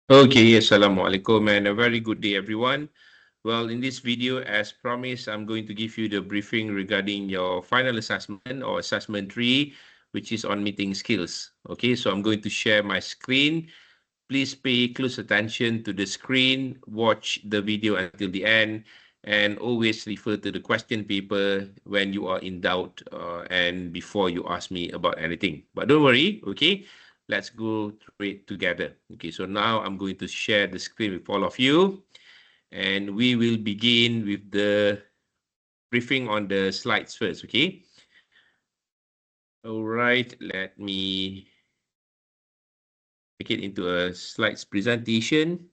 Okay, Assalamualaikum and a very good day, everyone. Well, in this video, as promised, I'm going to give you the briefing regarding your final assessment or assessment 3, which is on meeting skills. Okay, so I'm going to share my screen. Please pay close attention to the screen, watch the video until the end, and always refer to the question paper when you are in doubt and before you ask me about anything. But don't worry, okay? Let's go through it together. Okay, so now I'm going to share the screen with all of you, and we will begin with the briefing on the slides first, okay? All right, let me make it into a slides presentation.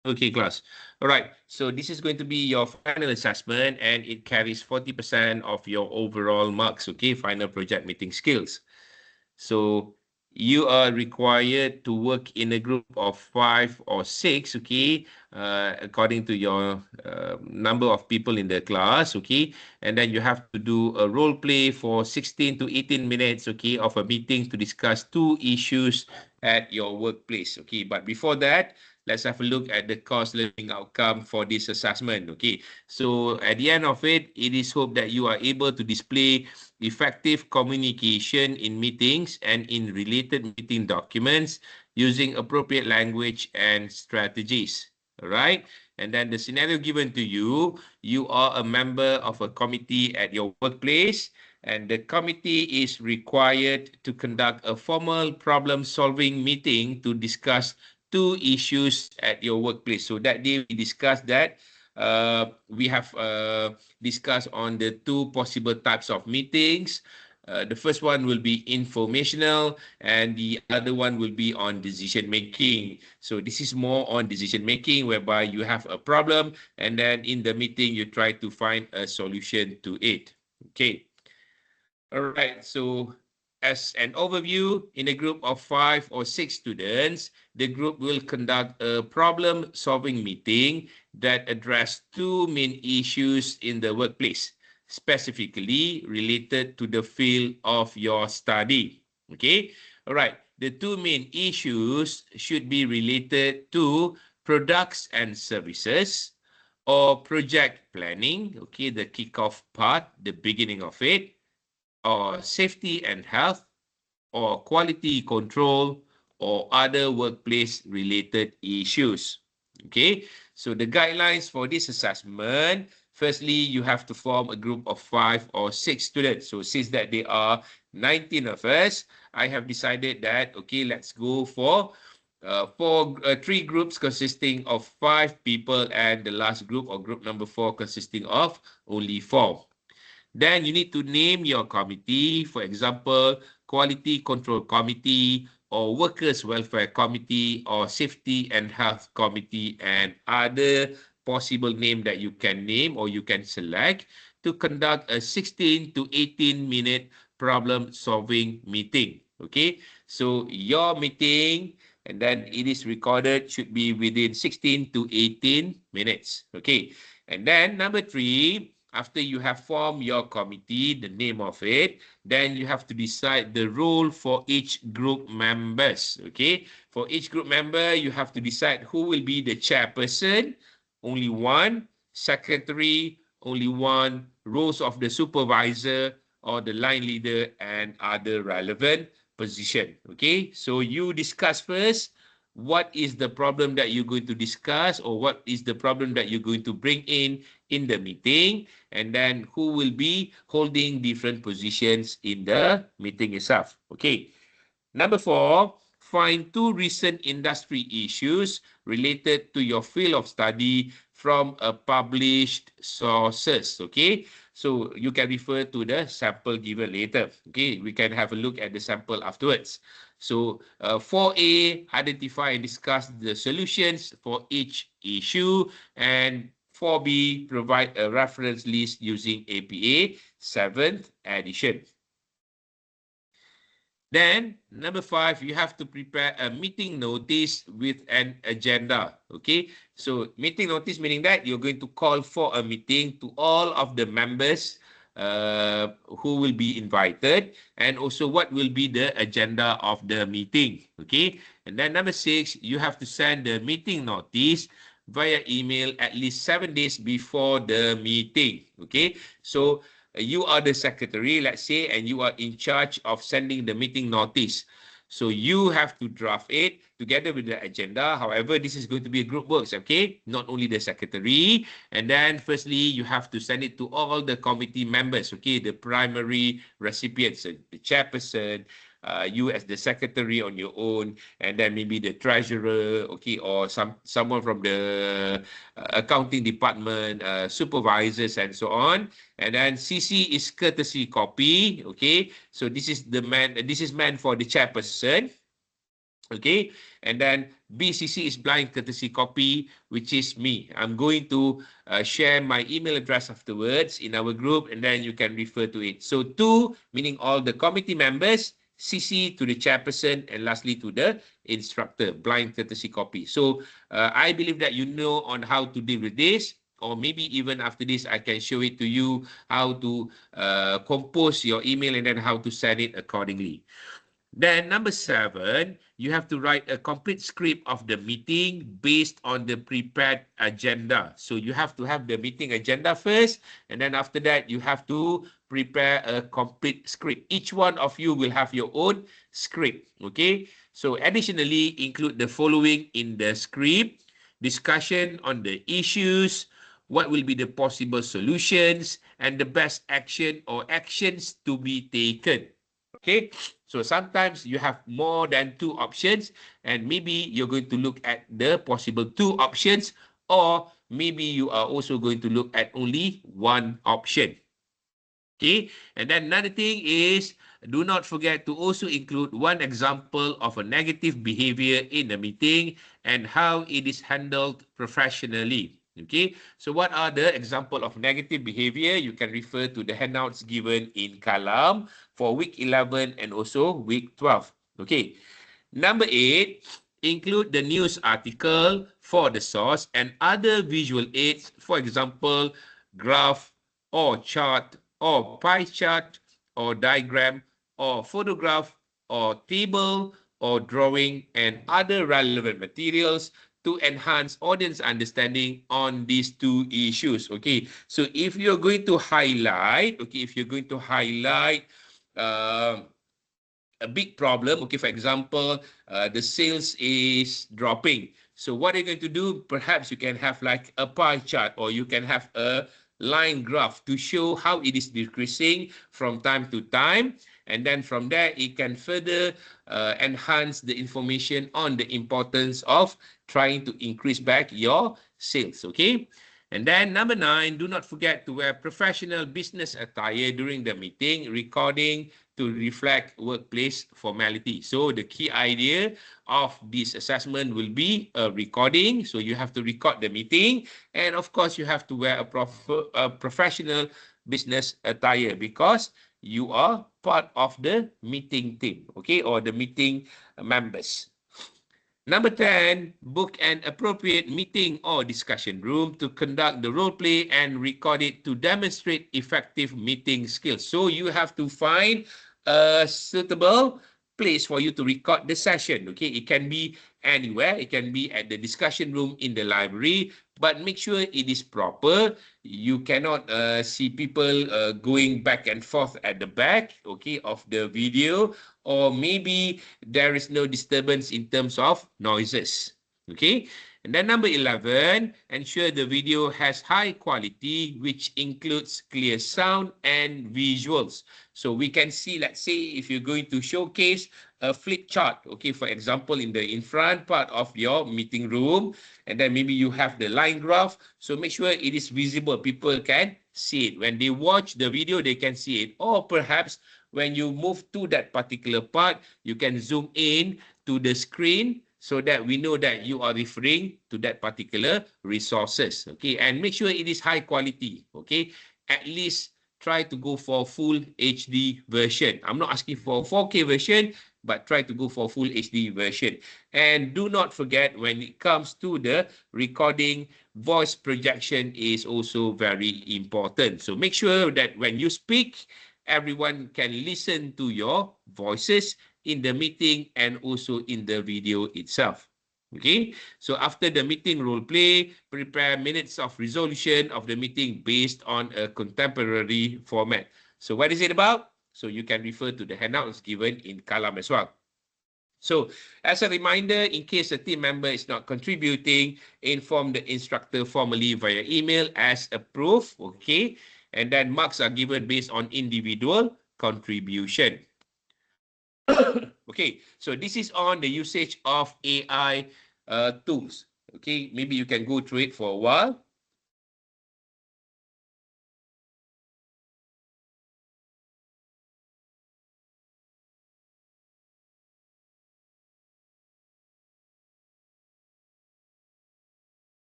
Okay, class. All right. So this is going to be your final assessment and it carries 40% of your overall marks, okay? Final project meeting skills. So you are required to work in a group of 5 or 6, okay, according to your number of people in the class, okay, and then you have to do a role play for 16 to 18 minutes, okay, of a meeting to discuss 2 issues at your workplace, okay. But before that, let's have a look at the course learning outcome for this assessment, okay. So at the end of it, it is hoped that you are able to display effective communication in meetings and in related meeting documents using appropriate language and strategies. All right. And then the scenario given to you, you are a member of a committee at your workplace, and the committee is required to conduct a formal problem solving meeting to discuss 2 issues at your workplace. So that day we discussed that we have discussed on the 2 possible types of meetings. The first one will be informational and the other one will be on decision making. So this is more on decision making whereby you have a problem and then in the meeting you try to find a solution to it. Okay. All right, so as an overview, in a group of 5 or 6 students, the group will conduct a problem-solving meeting that address 2 main issues in the workplace, specifically related to the field of your study. Okay, all right. The 2 main issues should be related to products and services or project planning, okay, the kickoff part, the beginning of it, or safety and health, or quality control, or other workplace-related issues. Okay, so the guidelines for this assessment, firstly, you have to form a group of 5 or 6 students. So since that there are 19 of us, I have decided that, okay, let's go for 3 groups consisting of 5 people and the last group or group number 4 consisting of only 4. Then you need to name your committee, for example, Quality Control Committee or Workers' Welfare Committee or Safety and Health Committee and other possible name that you can name or you can select to conduct a 16 to 18 minute problem solving meeting. Okay, so your meeting and then it is recorded should be within 16 to 18 minutes. Okay, and then number 3, after you have formed your committee, the name of it, then you have to decide the role for each group members. Okay, for each group member, you have to decide who will be the chairperson, only one, secretary, only one, roles of the supervisor or the line leader and other relevant position. Okay, so you discuss first what is the problem that you're going to discuss or what is the problem that you're going to bring in the meeting, and then who will be holding different positions in the meeting itself. Okay. Number 4, find 2 recent industry issues related to your field of study from a published sources. Okay. So you can refer to the sample given later. Okay. We can have a look at the sample afterwards. So 4A, identify and discuss the solutions for each issue. And 4B, provide a reference list using APA 7th edition. Then, number 5, you have to prepare a meeting notice with an agenda. Okay, so meeting notice meaning that you're going to call for a meeting to all of the members who will be invited, and also what will be the agenda of the meeting. Okay, and then number 6, you have to send the meeting notice via email at least 7 days before the meeting. Okay, so you are the secretary, let's say, and you are in charge of sending the meeting notice. So you have to draft it together with the agenda. However, this is going to be a group works, okay? Not only the secretary. And then firstly, you have to send it to all the committee members, okay? The primary recipients, the chairperson, you as the secretary on your own, and then maybe the treasurer, okay, or someone from the accounting department, supervisors, and so on. And then CC is courtesy copy, okay. So this is meant for the chairperson. Okay, and then BCC is blind courtesy copy, which is me. I'm going to share my email address afterwards in our group, and then you can refer to it. So 2, meaning all the committee members, CC to the chairperson, and lastly to the instructor, blind courtesy copy. So I believe that you know on how to deal with this, or maybe even after this, I can show it to you how to compose your email and then how to send it accordingly. Then number 7, you have to write a complete script of the meeting based on the prepared agenda. So you have to have the meeting agenda first, and then after that, you have to prepare a complete script. Each one of you will have your own script, okay? So additionally, include the following in the script: discussion on the issues, what will be the possible solutions, and the best action or actions to be taken. Okay, so sometimes you have more than 2 options, and maybe you're going to look at the possible 2 options, or maybe you are also going to look at only 1 option. Okay, and then another thing is, do not forget to also include 1 example of a negative behavior in the meeting and how it is handled professionally. Okay, so what are the example of negative behavior? You can refer to the handouts given in column for week 11 and also week 12. Okay, number 8, include the news article for the source and other visual aids, for example, graph or chart or pie chart or diagram or photograph or table or drawing and other relevant materials to enhance audience understanding on these 2 issues. Okay, so if you're going to highlight, a big problem, okay, for example, the sales is dropping. So what are you going to do? Perhaps you can have like a pie chart, or you can have a line graph to show how it is decreasing from time to time. And then from there, it can further enhance the information on the importance of trying to increase back your sales, okay? And then number 9, do not forget to wear professional business attire during the meeting, recording to reflect workplace formality. So the key idea of this assessment will be a recording. So you have to record the meeting. And of course, you have to wear a professional business attire because you are part of the meeting team, okay, or the meeting members. Number 10, book an appropriate meeting or discussion room to conduct the role play and record it to demonstrate effective meeting skills. So you have to find a suitable place for you to record the session. Okay, it can be anywhere. It can be at the discussion room in the library, but make sure it is proper. You cannot see people going back and forth at the back, okay, of the video, or maybe there is no disturbance in terms of noises. Okay, and then number 11, ensure the video has high quality, which includes clear sound and visuals. So we can see, let's say, if you're going to showcase a flip chart, okay, for example, in front part of your meeting room, and then maybe you have the line graph. So make sure it is visible. People can see it. When they watch the video, they can see it. Or perhaps when you move to that particular part, you can zoom in to the screen so that we know that you are referring to that particular resources. Okay, and make sure it is high quality. Okay, at least try to go for full HD version. I'm not asking for 4K version, but try to go for full HD version. And do not forget, when it comes to the recording, voice projection is also very important. So make sure that when you speak, everyone can listen to your voices in the meeting and also in the video itself. Okay, so after the meeting role play, prepare minutes of resolution of the meeting based on a contemporary format. So what is it about? So you can refer to the handouts given in Kalam as well. So as a reminder, in case a team member is not contributing, inform the instructor formally via email as approved, okay? And then marks are given based on individual contribution. Okay, so this is on the usage of AI tools. Okay, maybe you can go through it for a while.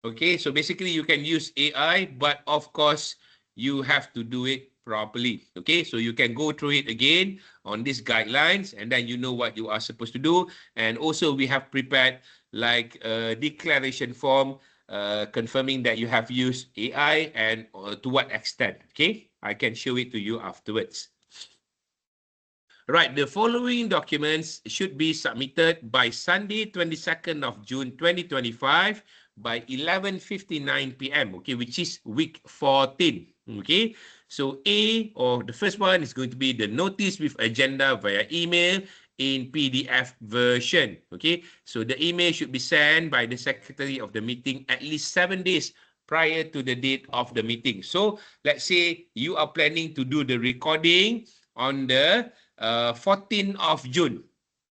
Okay, so basically you can use AI, but of course you have to do it properly. Okay, so you can go through it again on these guidelines and then you know what you are supposed to do. And also we have prepared like a declaration form confirming that you have used AI and to what extent. Okay, I can show it to you afterwards. Right, the following documents should be submitted by Sunday, 22nd of June, 2025 by 11:59 p.m., okay, which is week 14, okay? So A, or the first one, is going to be the notice with agenda via email in PDF version, okay? So the email should be sent by the secretary of the meeting at least 7 days prior to the date of the meeting. So let's say you are planning to do the recording on the 14th of June.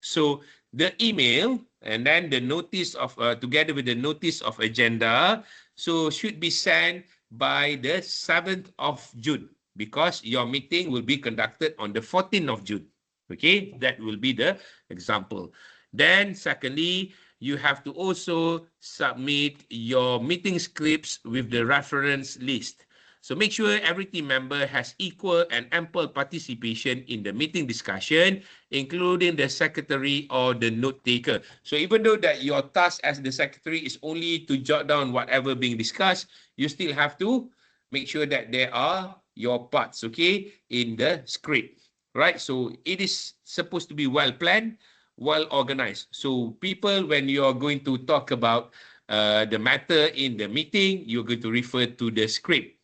So the email and then the notice of, together with the notice of agenda, so should be sent by the 7th of June because your meeting will be conducted on the 14th of June. Okay, that will be the example. Then secondly, you have to also submit your meeting scripts with the reference list. So make sure every team member has equal and ample participation in the meeting discussion, including the secretary or the note taker. So even though that your task as the secretary is only to jot down whatever being discussed, you still have to make sure that there are your parts, okay, in the script, right? So it is supposed to be well planned, well organized. So people, when you are going to talk about the matter in the meeting, you're going to refer to the script.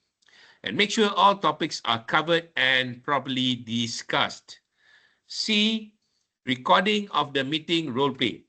And make sure all topics are covered and properly discussed. C, recording of the meeting role play.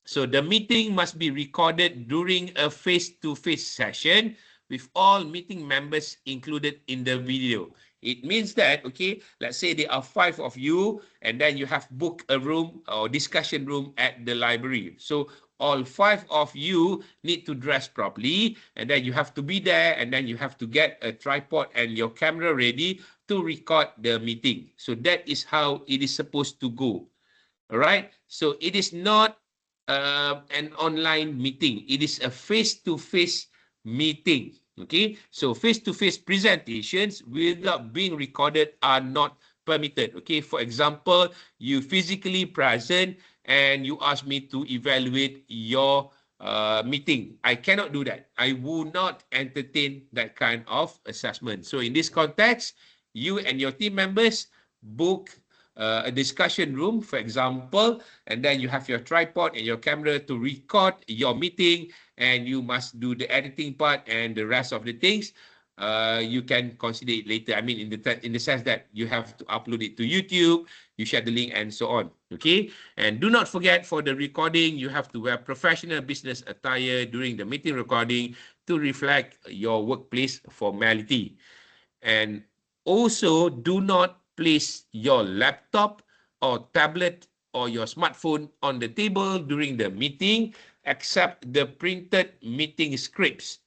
So the meeting must be recorded during a face-to-face session with all meeting members included in the video. It means that, okay, let's say there are 5 of you and then you have booked a room or discussion room at the library. So all 5 of you need to dress properly and then you have to be there and then you have to get a tripod and your camera ready to record the meeting. So that is how it is supposed to go. All right. So it is not an online meeting. It is a face-to-face meeting. Okay. So face-to-face presentations without being recorded are not permitted. Okay. For example, you physically present and you ask me to evaluate your meeting. I cannot do that. I will not entertain that kind of assessment. So in this context, you and your team members book a discussion room, for example, and then you have your tripod and your camera to record your meeting, and you must do the editing part and the rest of the things. You can consider it later. I mean, in the sense that you have to upload it to YouTube, you share the link, and so on. Okay, and do not forget for the recording, you have to wear professional business attire during the meeting recording to reflect your workplace formality. And also, do not place your laptop or tablet or your smartphone on the table during the meeting, except the printed meeting scripts.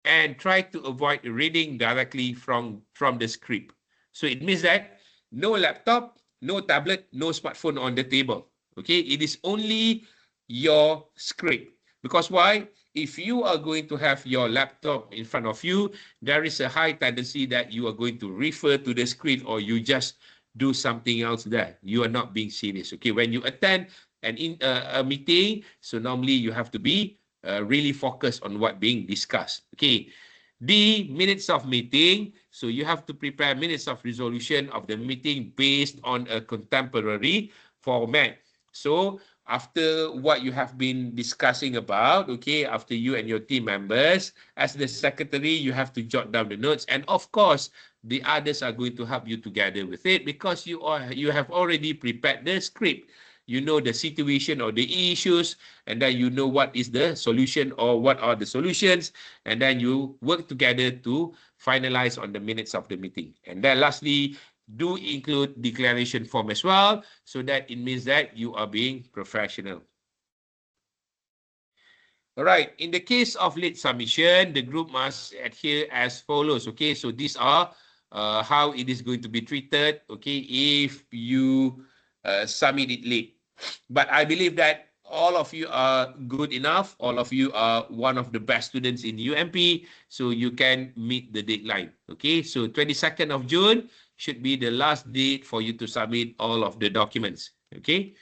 And try to avoid reading directly from the script. So it means that no laptop, no tablet, no smartphone on the table. Okay, it is only your script. Because why? If you are going to have your laptop in front of you, there is a high tendency that you are going to refer to the screen or you just do something else there. You are not being serious. Okay, when you attend a meeting, so normally you have to be really focused on what being discussed. Okay, the minutes of meeting. So you have to prepare minutes of resolution of the meeting based on a contemporary format. So after what you have been discussing about, okay, after you and your team members, as the secretary, you have to jot down the notes. And of course, the others are going to help you together with it because you have already prepared the script. You know the situation or the issues, and then you know what is the solution or what are the solutions, and then you work together to finalize on the minutes of the meeting. And then lastly, do include declaration form as well, so that it means that you are being professional. All right, in the case of late submission, the group must adhere as follows. Okay, so these are how it is going to be treated, okay, if you submit it late. But I believe that all of you are good enough. All of you are one of the best students in UMP, so you can meet the deadline. Okay, so 22nd of June should be the last date for you to submit all of the documents. Okay.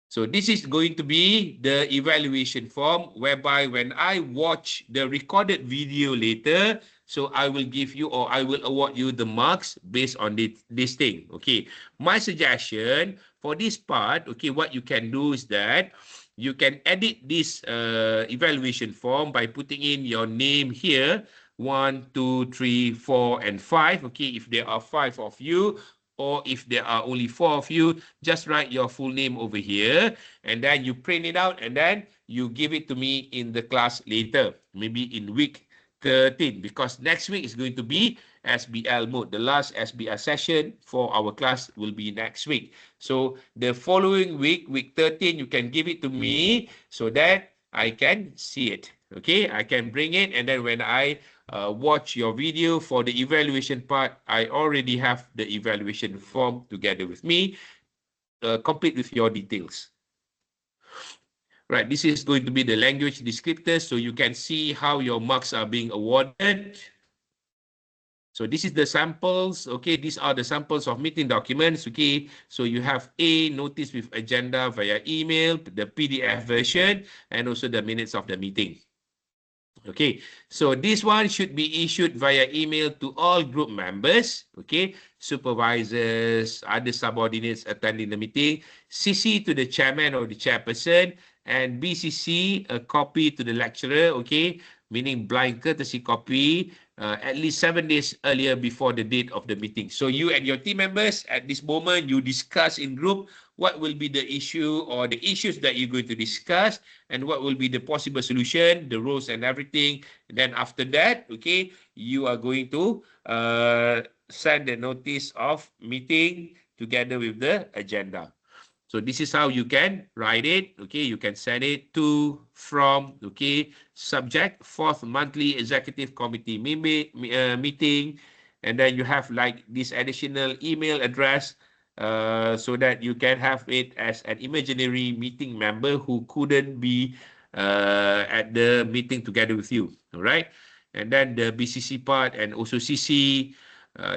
So this is going to be the evaluation form whereby when I watch the recorded video later, so I will give you or I will award you the marks based on this thing. Okay. My suggestion for this part, okay, what you can do is that you can edit this evaluation form by putting in your name here, 1, 2, 3, 4, and 5. Okay, if there are 5 of you, or if there are only 4 of you, just write your full name over here, and then you print it out, and then you give it to me in the class later, maybe in week 13, because next week is going to be SBL mode. The last SBL session for our class will be next week. So the following week, week 13, you can give it to me so that I can see it. Okay, I can bring it, and then when I watch your video for the evaluation part, I already have the evaluation form together with me, complete with your details. Right, this is going to be the language descriptors, so you can see how your marks are being awarded. So this is the samples. Okay, these are the samples of meeting documents. Okay, so you have a notice with agenda via email, the PDF version, and also the minutes of the meeting. Okay, so this one should be issued via email to all group members, okay, supervisors, other subordinates attending the meeting, CC to the chairman or the chairperson, and BCC a copy to the lecturer, okay, meaning blind courtesy copy, at least 7 days earlier before the date of the meeting. So you and your team members, at this moment, you discuss in group what will be the issue or the issues that you're going to discuss, and what will be the possible solution, the rules and everything. And then after that, okay, you are going to send the notice of meeting together with the agenda. So this is how you can write it. Okay, you can send it to, from, okay, subject, 4th monthly executive committee meeting. And then you have like this additional email address so that you can have it as an imaginary meeting member who couldn't be at the meeting together with you. All right. And then the BCC part and also CC,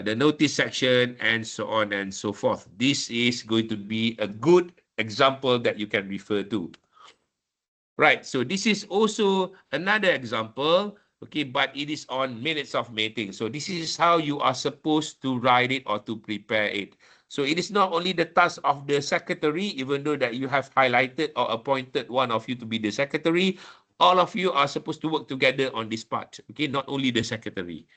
the notice section, and so on and so forth. This is going to be a good example that you can refer to. Right, so this is also another example, okay, but it is on minutes of meeting. So this is how you are supposed to write it or to prepare it. So it is not only the task of the secretary, even though that you have highlighted or appointed one of you to be the secretary, all of you are supposed to work together on this part, okay, not only the secretary.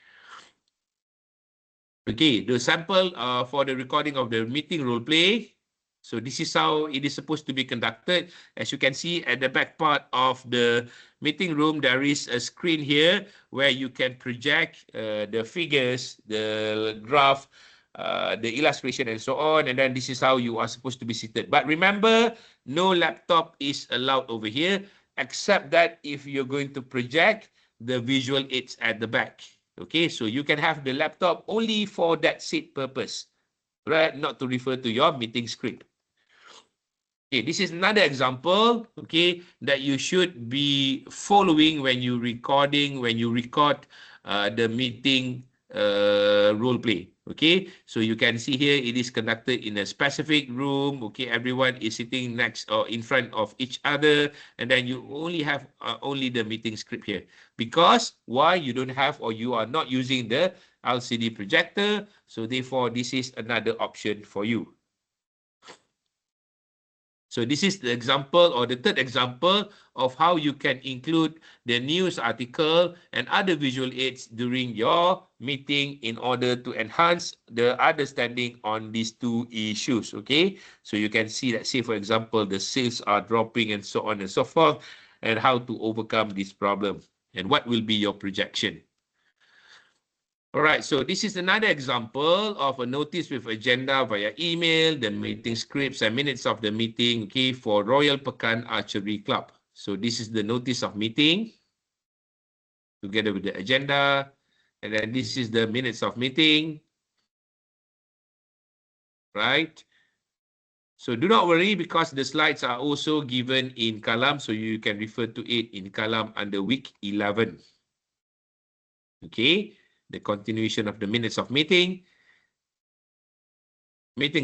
Okay, the sample for the recording of the meeting role play. So this is how it is supposed to be conducted. As you can see at the back part of the meeting room, there is a screen here where you can project the figures, the graph, the illustration, and so on. And then this is how you are supposed to be seated. But remember, no laptop is allowed over here, except that if you're going to project the visual aids at the back. Okay, so you can have the laptop only for that said purpose, right? Not to refer to your meeting script. Okay, this is another example, okay, that you should be following when you record the meeting role play. Okay, so you can see here it is conducted in a specific room. Okay, everyone is sitting next or in front of each other, and then you only have only the meeting script here. Because why you don't have or you are not using the LCD projector, so therefore this is another option for you. So this is the example or the third example of how you can include the news article and other visual aids during your meeting in order to enhance the understanding on these two issues. Okay, so you can see that, say for example, the sales are dropping and so on and so forth, and how to overcome this problem and what will be your projection. All right, so this is another example of a notice with agenda via email, the meeting scripts and minutes of the meeting, okay, for Royal Pekan Archery Club. So this is the notice of meeting together with the agenda. And then this is the minutes of meeting, right? So do not worry because the slides are also given in column, so you can refer to it in column under week 11. Okay, the continuation of the minutes of meeting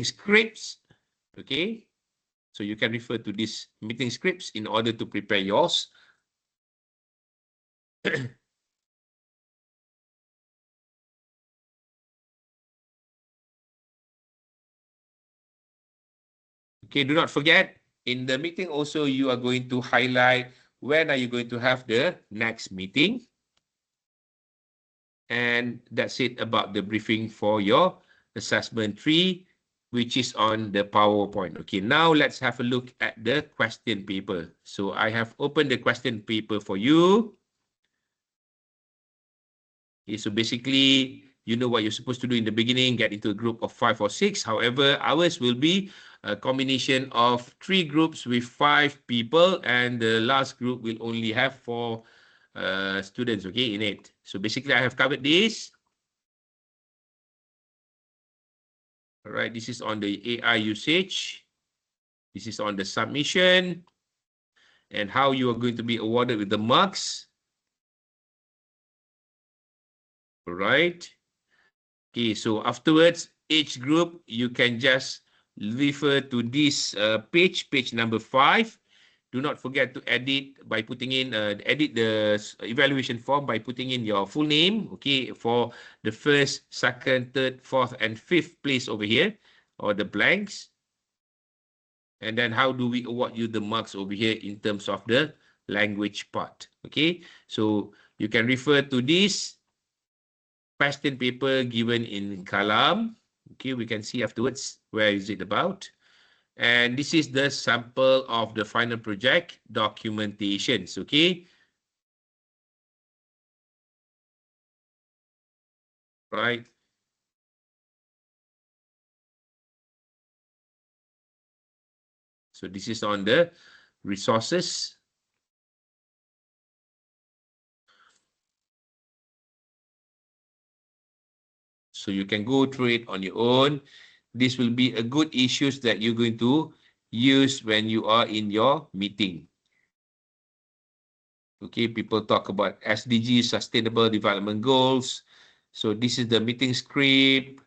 scripts, okay? So you can refer to these meeting scripts in order to prepare yours. Okay, do not forget, in the meeting also, you are going to highlight when are you going to have the next meeting. And that's it about the briefing for your assessment 3, which is on the PowerPoint. Okay, now let's have a look at the question paper. So I have opened the question paper for you. Okay, so basically, you know what you're supposed to do in the beginning, get into a group of 5 or 6. However, ours will be a combination of 3 groups with 5 people, and the last group will only have 4 students, okay, in it. So basically, I have covered this. All right, this is on the AI usage. This is on the submission and how you are going to be awarded with the marks. All right. Okay, so afterwards, each group, you can just refer to this page number 5. Do not forget to edit by putting in, edit the evaluation form by putting in your full name, okay, for the first, second, third, fourth, and fifth place over here, or the blanks. And then how do we award you the marks over here in terms of the language part, okay? So you can refer to this question paper given in column. Okay, we can see afterwards where is it about. And this is the sample of the final project documentations, okay? Right. So this is on the resources. So you can go through it on your own. This will be a good issues that you're going to use when you are in your meeting. Okay, people talk about SDG, Sustainable Development Goals. So this is the meeting script.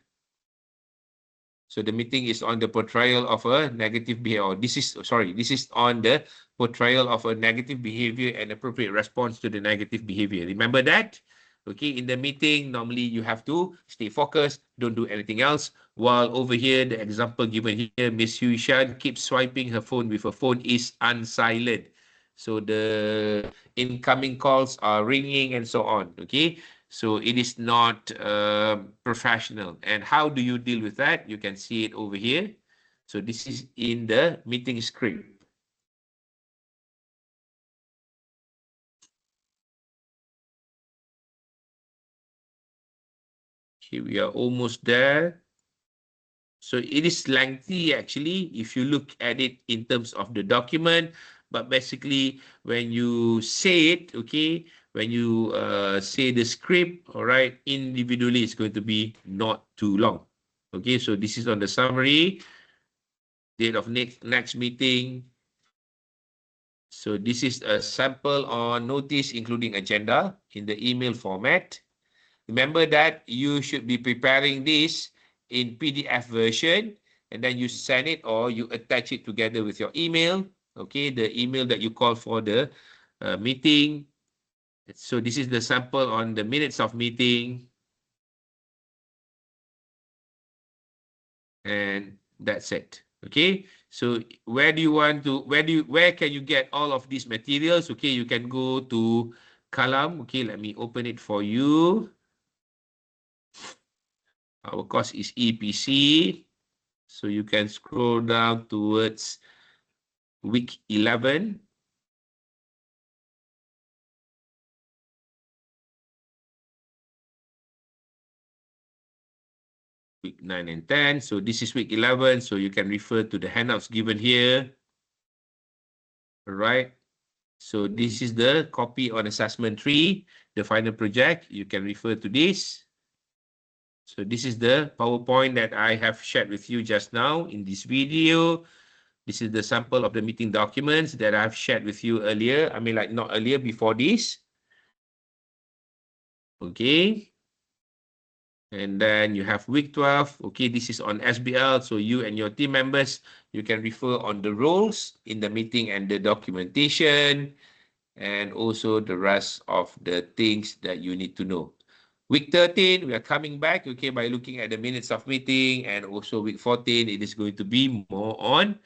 So the meeting is on the portrayal of a negative behavior. This is on the portrayal of a negative behavior and appropriate response to the negative behavior. Remember that? Okay, in the meeting, normally you have to stay focused, don't do anything else. While over here, the example given here, Miss Hu Shan keeps swiping her phone with her phone is unsilent. So the incoming calls are ringing and so on. Okay, so it is not professional. And how do you deal with that? You can see it over here. So this is in the meeting script. Okay, we are almost there. So it is lengthy actually if you look at it in terms of the document. But basically, when you say it, okay, when you say the script, all right, individually, it's going to be not too long. Okay, so this is on the summary. date of next meeting. So this is a sample on notice, including agenda in the email format. Remember that you should be preparing this in PDF version, and then you send it or you attach it together with your email. Okay, the email that you call for the meeting. So this is the sample on the minutes of meeting. And that's it. Okay, so where can you get all of these materials? Okay, you can go to Kalam. Okay, let me open it for you. Our course is EPC. So you can scroll down towards week 11. Week 9 and 10. So this is week 11. So you can refer to the handouts given here. All right. So this is the copy on assessment 3, the final project. You can refer to this. So this is the PowerPoint that I have shared with you just now in this video. This is the sample of the meeting documents that I've shared with you earlier. I mean, like not earlier, before this. Okay. And then you have week 12. Okay, this is on SBL. So you and your team members, you can refer on the roles in the meeting and the documentation, and also the rest of the things that you need to know. Week 13, we are coming back, okay, by looking at the minutes of meeting, and also week 14, it is going to be more on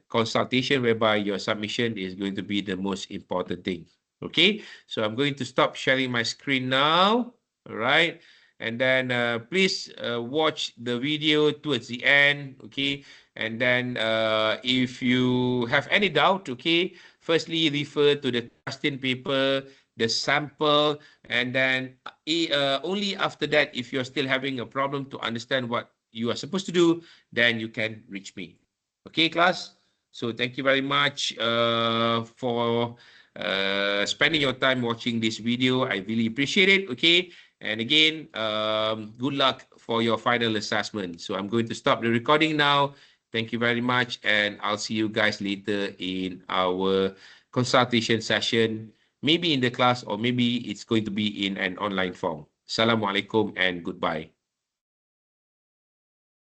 consultation, whereby your submission is going to be the most important thing. Okay, so I'm going to stop sharing my screen now. All right. And then please watch the video towards the end. Okay. And then if you have any doubt, okay, firstly refer to the question paper, the sample, and then only after that, if you're still having a problem to understand what you are supposed to do, then you can reach me. Okay, class? So thank you very much for spending your time watching this video. I really appreciate it. Okay. And again, good luck for your final assessment. So I'm going to stop the recording now. Thank you very much. And I'll see you guys later in our consultation session, maybe in the class or maybe it's going to be in an online form. Assalamualaikum and goodbye.